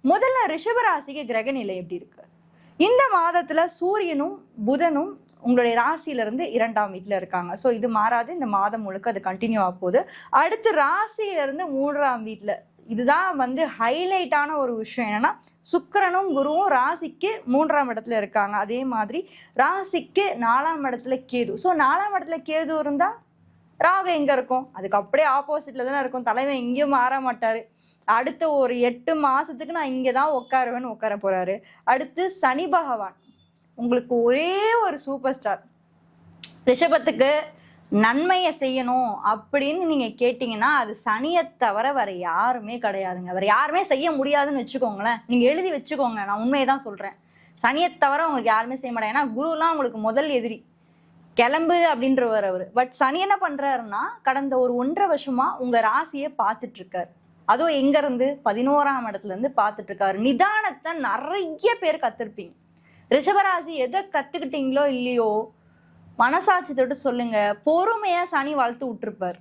முதல்ல ரிஷபராசிக்கு கிரக நிலை எப்படி இருக்கு? இந்த மாதத்துல சூரியனும் புதனும் உங்களுடைய ராசியில இருந்து 2ஆம் வீட்டுல இருக்காங்க. ஸோ இது மாறாது, இந்த மாதம் முழுக்க அது கண்டினியூ ஆக போகுது. அடுத்து ராசியில இருந்து 3ஆம் வீட்டுல, இதுதான் ஹைலைட்டான ஒரு விஷயம். என்னன்னா சுக்கிரனும் குருவும் ராசிக்கு 3ஆம் இடத்துல இருக்காங்க. அதே மாதிரி ராசிக்கு 4ஆம் இடத்துல கேது. ஸோ 4ஆம் இடத்துல கேது இருந்தா ராகு எங்க இருக்கும்? அதுக்கு அப்படியே ஆப்போசிட்ல தானே இருக்கும். தலைவன் எங்கேயும் மாற மாட்டாரு. அடுத்த ஒரு 8 மாசத்துக்கு நான் இங்கதான் உட்காருவேன்னு உட்கார போறாரு. அடுத்து சனி பகவான் உங்களுக்கு ஒரே ஒரு சூப்பர் ஸ்டார். ரிஷபத்துக்கு நன்மையை செய்யணும் அப்படின்னு நீங்க கேட்டீங்கன்னா அது சனியை தவிர வேற யாருமே கிடையாதுங்க. வேற யாருமே செய்ய முடியாதுன்னு வச்சுக்கோங்களேன். நீங்க எழுதி வச்சுக்கோங்க, நான் உண்மையதான் சொல்றேன். சனியை தவிர உங்களுக்கு யாருமே செய்ய மாட்டாங்க. ஏன்னா குருலாம் உங்களுக்கு முதல் எதிரி, கிளம்பு அப்படின்றவர் அவரு. பட் சனி என்ன பண்றாருன்னா கடந்த ஒரு 1.5 வருஷமா உங்க ராசியை பார்த்துட்டு இருக்காரு. அதுவும் எங்க இருந்து? 11ஆம் இடத்துல இருந்து பார்த்துட்டு இருக்காரு. நிதானத்தை நிறைய பேர் கத்துருப்பீங்க. ரிஷபராசி எதை கத்துக்கிட்டீங்களோ இல்லையோ, மனசாட்சி தொட்டு சொல்லுங்க, பொறுமையா சனி வளர்த்து விட்டுருப்பார்.